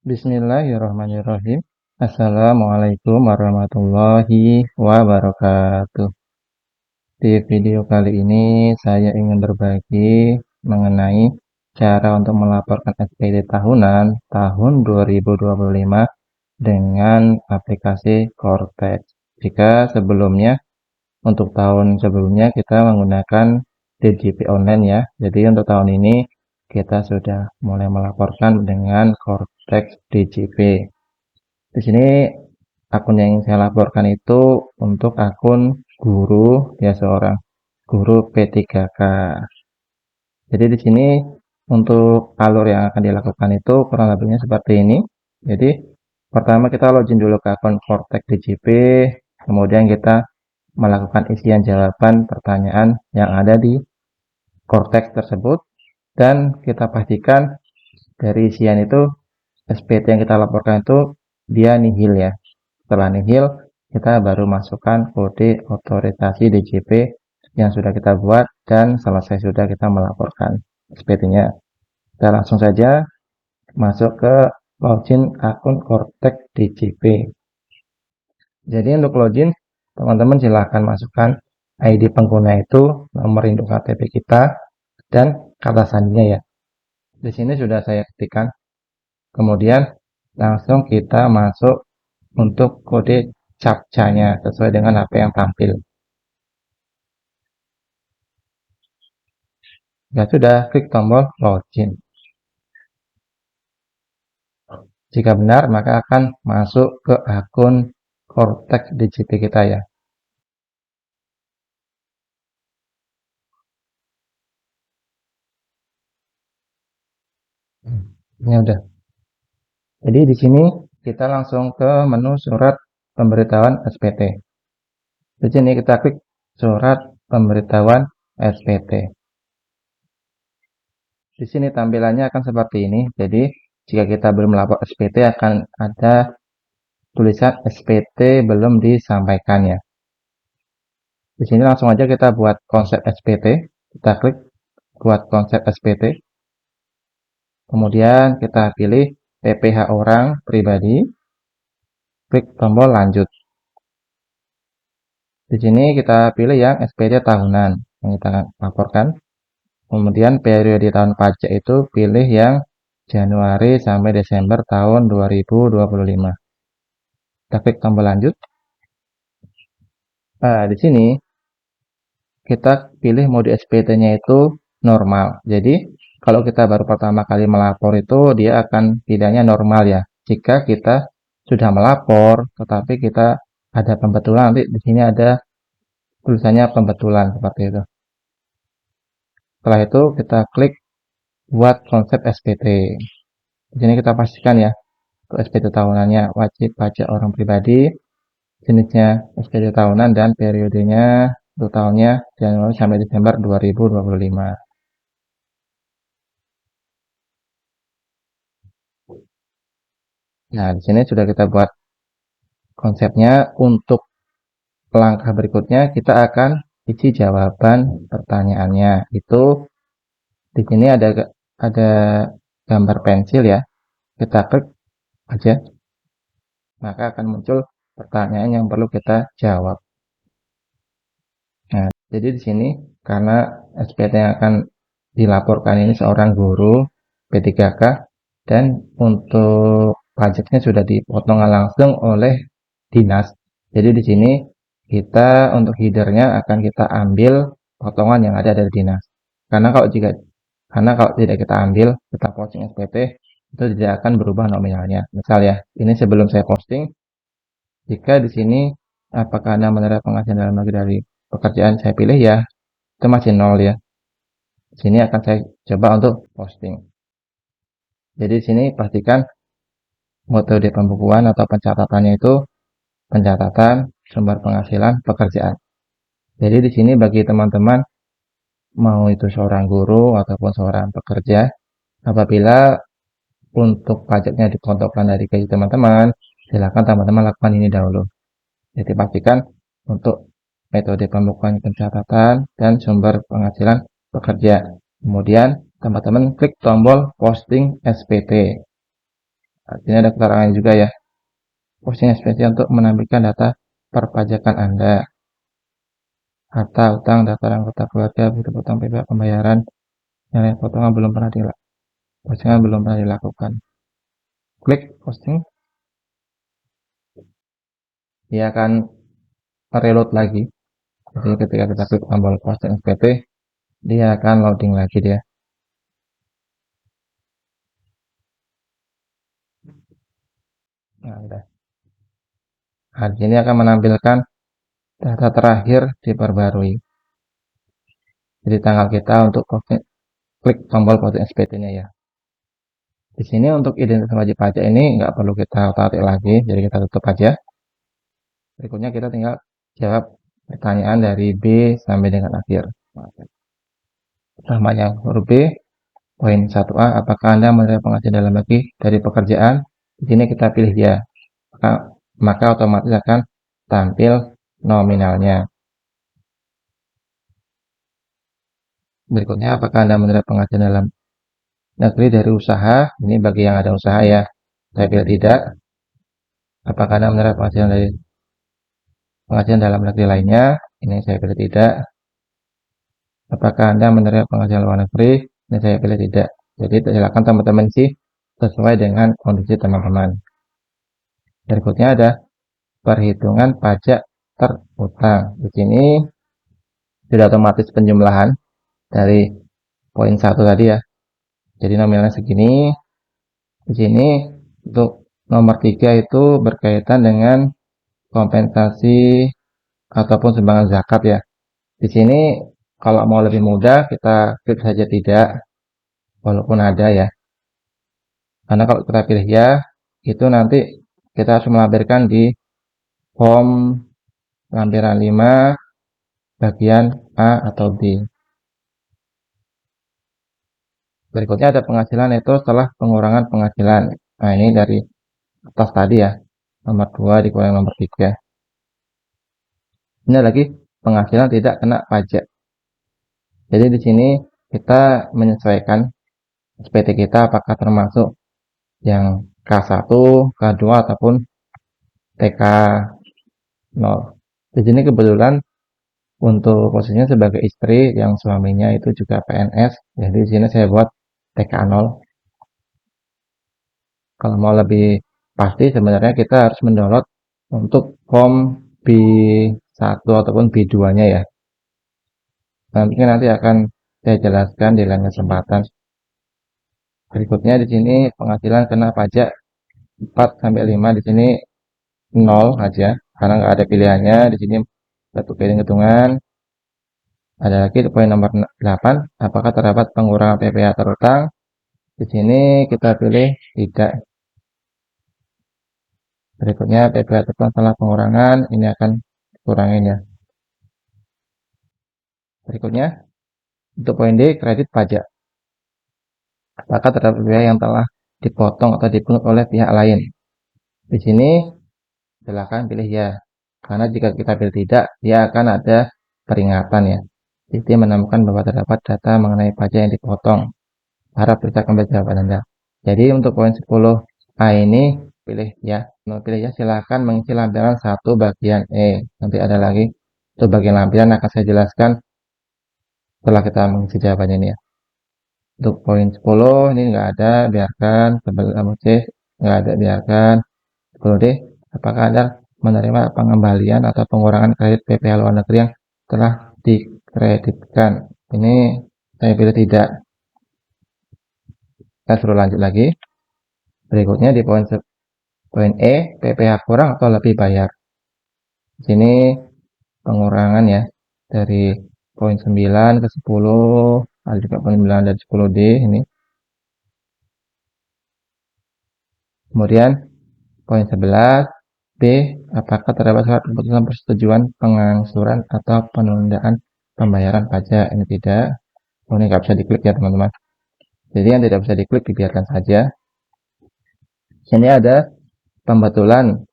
Bismillahirrahmanirrahim. Assalamualaikum warahmatullahi wabarakatuh. Di video kali ini saya ingin berbagi mengenai cara untuk melaporkan SPT tahunan tahun 2025 dengan aplikasi Cortex. Jika sebelumnya untuk tahun sebelumnya kita menggunakan DJP online ya. Jadi untuk tahun ini kita sudah mulai melaporkan dengan Cortex DJP. Di sini akun yang saya laporkan itu untuk akun guru ya, seorang guru P3K. Jadi di sini untuk alur yang akan dilakukan itu kurang lebihnya seperti ini. Jadi pertama kita login dulu ke akun Cortex DJP, kemudian kita melakukan isian jawaban pertanyaan yang ada di Cortex tersebut, dan kita pastikan dari isian itu SPT yang kita laporkan itu dia nihil ya. Setelah nihil, kita baru masukkan kode otorisasi DJP yang sudah kita buat dan selesai sudah kita melaporkan SPT-nya. Kita langsung saja masuk ke login akun Cortex DJP. Jadi untuk login, teman-teman silahkan masukkan ID pengguna itu, nomor induk KTP kita, dan kata sandinya ya. Di sini sudah saya ketikkan. Kemudian langsung kita masuk untuk kode captcha-nya sesuai dengan apa yang tampil. Ya sudah, klik tombol login. Jika benar, maka akan masuk ke akun Cortex DJP kita ya. Ini udah. Jadi di sini kita langsung ke menu surat pemberitahuan SPT. Di sini kita klik surat pemberitahuan SPT. Di sini tampilannya akan seperti ini. Jadi jika kita belum melapor SPT akan ada tulisan SPT belum disampaikan ya. Di sini langsung aja kita buat konsep SPT. Kita klik buat konsep SPT. Kemudian kita pilih PPH orang pribadi. Klik tombol lanjut. Di sini kita pilih yang SPT tahunan yang kita laporkan. Kemudian periode tahun pajak itu pilih yang Januari sampai Desember tahun 2025. Kita klik tombol lanjut. Nah, di sini kita pilih mode SPT-nya itu normal. Jadi kalau kita baru pertama kali melapor itu dia akan tidaknya normal ya. Jika kita sudah melapor tetapi kita ada pembetulan, nanti di sini ada tulisannya pembetulan seperti itu. Setelah itu kita klik buat konsep SPT. Di sini kita pastikan ya, untuk SPT tahunannya wajib pajak orang pribadi, jenisnya SPT tahunan, dan periodenya untuk tahunnya Januari sampai Desember 2025. Nah, di sini sudah kita buat konsepnya. Untuk langkah berikutnya kita akan isi jawaban pertanyaannya. Itu di sini ada gambar pensil ya. Kita klik aja. Maka akan muncul pertanyaan yang perlu kita jawab. Nah, jadi di sini karena SPT yang akan dilaporkan ini seorang guru P3K dan untuk pajaknya sudah dipotong langsung oleh dinas. Jadi di sini kita untuk headernya akan kita ambil potongan yang ada dari dinas. Karena kalau tidak kita ambil, kita posting SPT itu tidak akan berubah nominalnya. Misal ya, ini sebelum saya posting, jika di sini apakah Anda menerima penghasilan dalam negeri dari pekerjaan saya pilih ya, itu masih 0 ya. Di sini akan saya coba untuk posting. Jadi di sini pastikan metode pembukuan atau pencatatannya itu pencatatan sumber penghasilan pekerjaan. Jadi di sini bagi teman-teman mau itu seorang guru ataupun seorang pekerja, apabila untuk pajaknya dipotongkan dari gaji teman-teman, silakan teman-teman lakukan ini dahulu. Jadi pastikan untuk metode pembukuan pencatatan dan sumber penghasilan pekerja. Kemudian teman-teman klik tombol posting SPT. Artinya ada keterangan juga ya. Posting SPT untuk menampilkan data perpajakan Anda. Harta, utang, daftar anggota keluarga, butuh utang PPh pembayaran, yang lain potongan postingan belum pernah dilakukan. Klik posting, dia akan reload lagi. Jadi ketika kita klik tombol posting SPT, dia akan loading lagi dia. Nah, udah. Nah, di sini akan menampilkan data terakhir diperbarui. Jadi tanggal kita untuk posting, klik tombol posting SPT-nya ya. Di sini untuk identitas wajib pajak ini nggak perlu kita otak-atik lagi, jadi kita tutup aja. Berikutnya kita tinggal jawab pertanyaan dari B sampai dengan akhir. Pertama yang huruf B, poin 1A, apakah Anda menerima penghasilan dalam negeri dari pekerjaan? Di sini kita pilih ya, maka otomatis akan tampil nominalnya. Berikutnya, apakah Anda menerima penghasilan dalam negeri dari usaha? Ini bagi yang ada usaha ya. Saya pilih tidak. Apakah Anda menerima penghasilan dalam negeri lainnya? Ini saya pilih tidak. Apakah Anda menerima penghasilan luar negeri? Ini saya pilih tidak. Jadi silakan teman-teman sih sesuai dengan kondisi teman-teman. Berikutnya ada perhitungan pajak terutang. Di sini sudah otomatis penjumlahan dari poin 1 tadi ya. Jadi nominalnya segini. Di sini untuk nomor 3 itu berkaitan dengan kompensasi ataupun sumbangan zakat ya. Di sini kalau mau lebih mudah kita klik saja tidak, walaupun ada ya. Karena kalau kita pilih ya, itu nanti kita harus melampirkan di form lampiran 5 bagian A atau B. Berikutnya ada penghasilan itu setelah pengurangan penghasilan. Nah, ini dari atas tadi ya. Nomor 2 dikurangi nomor 3. Ini lagi penghasilan tidak kena pajak. Jadi di sini kita menyesuaikan SPT kita apakah termasuk yang K1, K2 ataupun TK0. Di sini kebetulan untuk posisinya sebagai istri yang suaminya itu juga PNS. Jadi di sini saya buat TK0. Kalau mau lebih pasti sebenarnya kita harus mendownload untuk form B1 ataupun B2-nya ya. Nanti akan saya jelaskan di lain kesempatan. Berikutnya di sini penghasilan kena pajak 4 sampai 5, di sini 0 aja karena nggak ada pilihannya. Di sini satu piring hitungan. Ada lagi di poin nomor 8, apakah terdapat pengurangan PPh terutang? Di sini kita pilih tidak. Berikutnya PPh terutang setelah pengurangan ini akan dikurangin ya. Berikutnya untuk poin D, kredit pajak. Apakah terdapat biaya yang telah dipotong atau dipungut oleh pihak lain? Di sini silakan pilih ya. Karena jika kita pilih tidak, dia akan ada peringatan ya. Jadi menemukan bahwa terdapat data mengenai pajak yang dipotong. Harap bisa kembali jawaban Anda. Jadi untuk poin 10A ini pilih ya. Mau pilih ya, silakan mengisi lampiran 1 bagian E. Nanti ada lagi. Untuk bagian lampiran akan saya jelaskan setelah kita mengisi jawabannya ini ya. Untuk poin 10 ini nggak ada, biarkan. Sebelum C nggak ada, biarkan. 10D, apakah Anda menerima pengembalian atau pengurangan kredit PPh luar negeri yang telah dikreditkan? Ini saya pilih tidak. Kita suruh lanjut lagi. Berikutnya di poin E, PPh kurang atau lebih bayar. Di sini pengurangan ya dari poin 9 ke 10, ada juga poin 9 dari 10D ini. Kemudian poin 11 B, apakah terdapat surat keputusan persetujuan pengangsuran atau penundaan pembayaran pajak? Ini tidak. Oh, ini nggak bisa diklik ya teman-teman. Jadi yang tidak bisa diklik dibiarkan saja. Sini ada pembetulan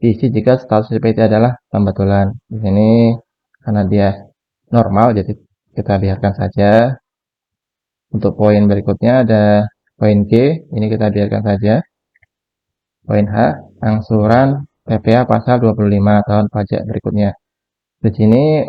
isi jika status SPT adalah pembetulan. Di sini karena dia normal jadi kita biarkan saja. Untuk poin berikutnya ada poin G, ini kita biarkan saja. Poin H, angsuran PPh pasal 25 tahun pajak berikutnya. Di sini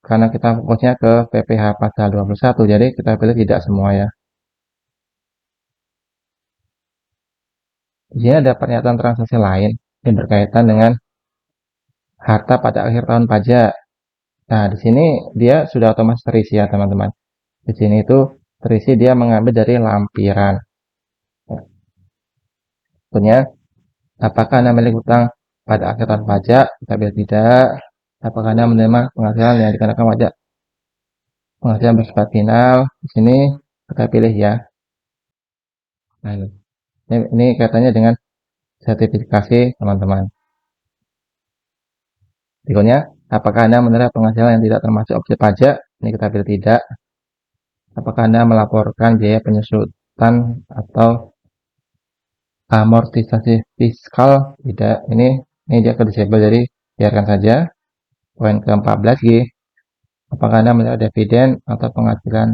karena kita fokusnya ke PPh pasal 21, jadi kita pilih tidak semua ya. Di sini ada pernyataan transaksi lain yang berkaitan dengan harta pada akhir tahun pajak. Nah, di sini dia sudah otomatis terisi ya, teman-teman. Di sini itu terisi dia mengambil dari lampiran. Contohnya, apakah Anda memiliki utang pada akhir tahun pajak? Kita pilih tidak. Apakah Anda menerima penghasilan yang dikenakan pajak? Penghasilan bersifat final. Di sini kita pilih ya. Nah, ini kaitannya dengan sertifikasi, teman-teman. Berikutnya, apakah Anda menerima penghasilan yang tidak termasuk objek pajak? Ini kita pilih tidak. Apakah Anda melaporkan biaya penyusutan atau amortisasi fiskal? Tidak. Ini dia ke disable, jadi biarkan saja. Poin ke-14 G. Apakah Anda melihat dividen atau penghasilan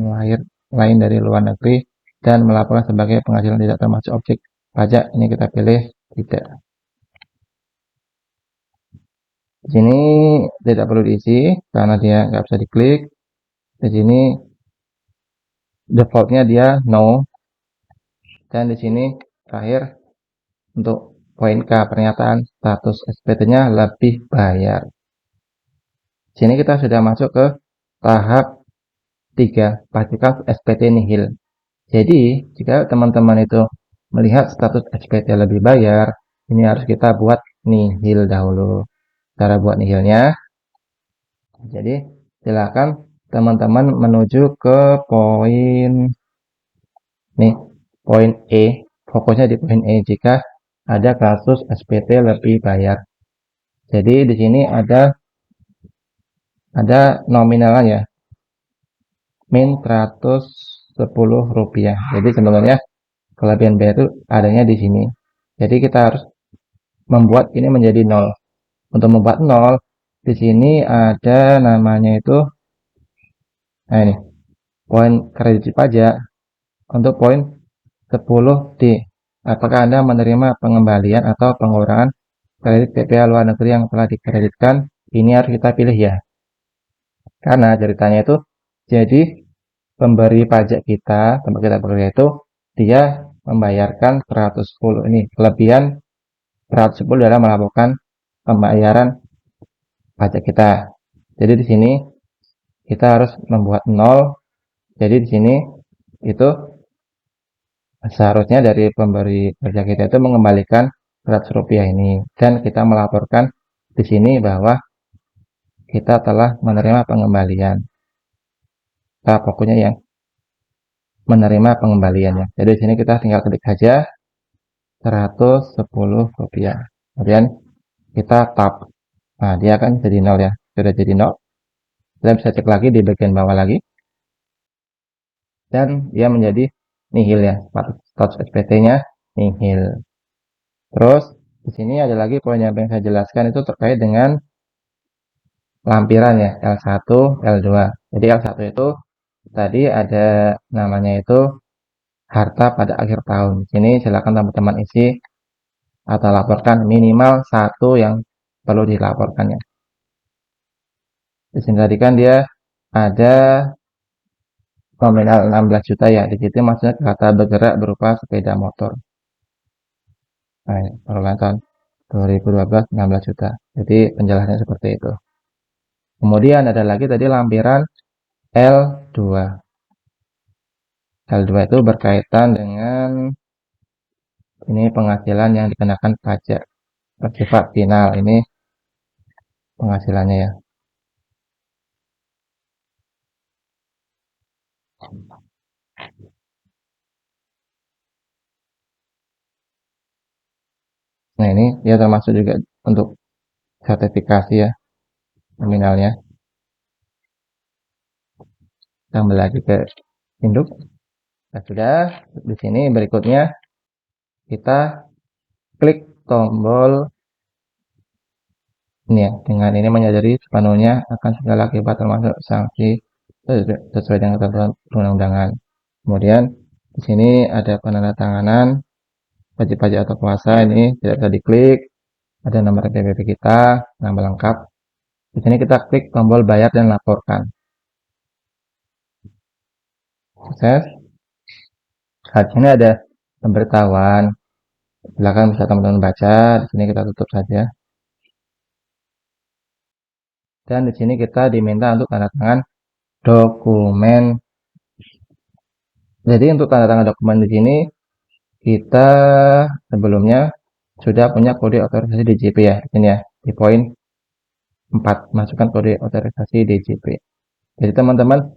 lain dari luar negeri dan melaporkan sebagai penghasilan tidak termasuk objek pajak? Ini kita pilih tidak. Di sini tidak perlu diisi karena dia nggak bisa diklik. Di sini defaultnya dia no. Dan di sini terakhir untuk poin K, pernyataan status SPT-nya lebih bayar. Di sini kita sudah masuk ke tahap 3, pastikan SPT nihil. Jadi, jika teman-teman itu melihat status SPT lebih bayar, ini harus kita buat nihil dahulu. Cara buat nihilnya, jadi silakan teman-teman menuju ke poin nih, poin E. Fokusnya di poin E jika ada kasus SPT lebih bayar. Jadi di sini ada nominalnya ya, min 110 rupiah. Jadi sebenarnya kelebihan biaya itu adanya di sini. Jadi kita harus membuat ini menjadi 0. Untuk membuat 0, di sini ada namanya itu, nah ini, poin kredit pajak untuk poin 10D. Apakah Anda menerima pengembalian atau pengurangan kredit PPh luar negeri yang telah dikreditkan? Ini harus kita pilih ya. Karena ceritanya itu, jadi pemberi pajak kita, tempat kita bekerja itu, dia membayarkan 110 ini, kelebihan 110 dalam melakukan pembayaran pajak kita. Jadi di sini kita harus membuat 0. Jadi di sini itu seharusnya dari pemberi kerja kita itu mengembalikan 100 rupiah ini, dan kita melaporkan di sini bahwa kita telah menerima pengembalian. Kita pokoknya yang menerima pengembaliannya. Jadi di sini kita tinggal ketik saja 110 rupiah. Kemudian kita tab. Nah, dia akan jadi 0 ya. Sudah jadi 0. Kita bisa cek lagi di bagian bawah lagi. Dan dia menjadi nihil ya. Status SPT-nya nihil. Terus di sini ada lagi poin yang saya jelaskan itu terkait dengan lampiran ya, L1, L2. Jadi L1 itu tadi ada namanya itu harta pada akhir tahun. Di sini silakan teman-teman isi atau laporkan minimal 1 yang perlu dilaporkannya. Di sini tadi kan dia ada nominal 16 juta ya. Di situ maksudnya kata bergerak berupa sepeda motor. Nah, perolehan tahun 2012 16 juta. Jadi penjelasannya seperti itu. Kemudian ada lagi tadi lampiran L2. L2 itu berkaitan dengan ini penghasilan yang dikenakan pajak bersifat final. Ini penghasilannya ya. Nah, ini ya termasuk juga untuk sertifikasi ya nominalnya. Tambah lagi ke induk. Nah, sudah di sini berikutnya kita klik tombol ini ya. Dengan ini menyadari sepenuhnya akan segala akibat termasuk sanksi sesuai dengan ketentuan perundang-undangan. Kemudian di sini ada penandatanganan wajib pajak atau puasa ini tidak bisa diklik. Ada nomor NPWP kita, nama lengkap. Di sini kita klik tombol bayar dan laporkan. Sukses. Saat ini ada pemberitahuan. Silakan bisa teman-teman baca. Di sini kita tutup saja. Dan di sini kita diminta untuk tanda tangan dokumen. Jadi untuk tanda tangan dokumen di sini kita sebelumnya sudah punya kode otorisasi DJP ya, di sini ya, di poin 4, masukkan kode otorisasi DJP. Jadi teman-teman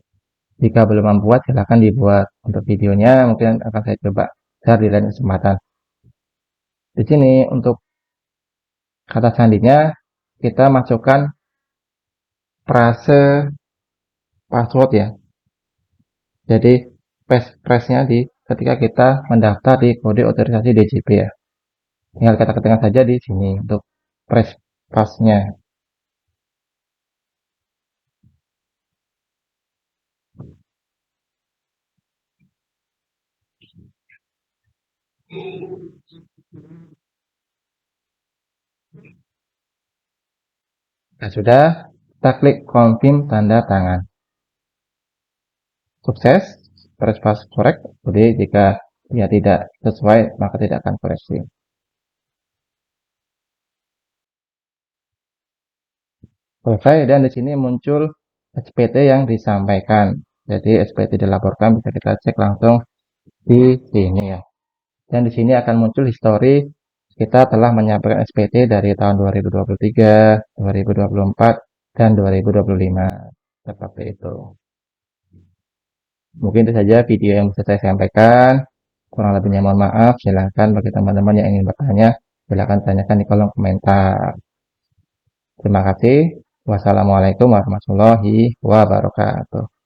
jika belum membuat silahkan dibuat. Untuk videonya mungkin akan saya coba share di lain kesempatan. Di sini untuk kata sandinya kita masukkan frase password ya. Jadi passphrase-nya di ketika kita mendaftar di kode otorisasi DJP ya. Tinggal kita ketikkan saja di sini untuk passphrase-nya. Nah, sudah, kita klik confirm tanda tangan. Sukses, press pass correct. Jadi jika dia tidak sesuai maka tidak akan koreksi. Selesai dan di sini muncul SPT yang disampaikan. Jadi SPT dilaporkan bisa kita cek langsung di sini ya. Dan di sini akan muncul histori kita telah menyampaikan SPT dari tahun 2023, 2024, dan 2025. Seperti itu. Mungkin itu saja video yang bisa saya sampaikan. Kurang lebihnya mohon maaf. Silahkan bagi teman-teman yang ingin bertanya, silahkan tanyakan di kolom komentar. Terima kasih. Wassalamualaikum warahmatullahi wabarakatuh.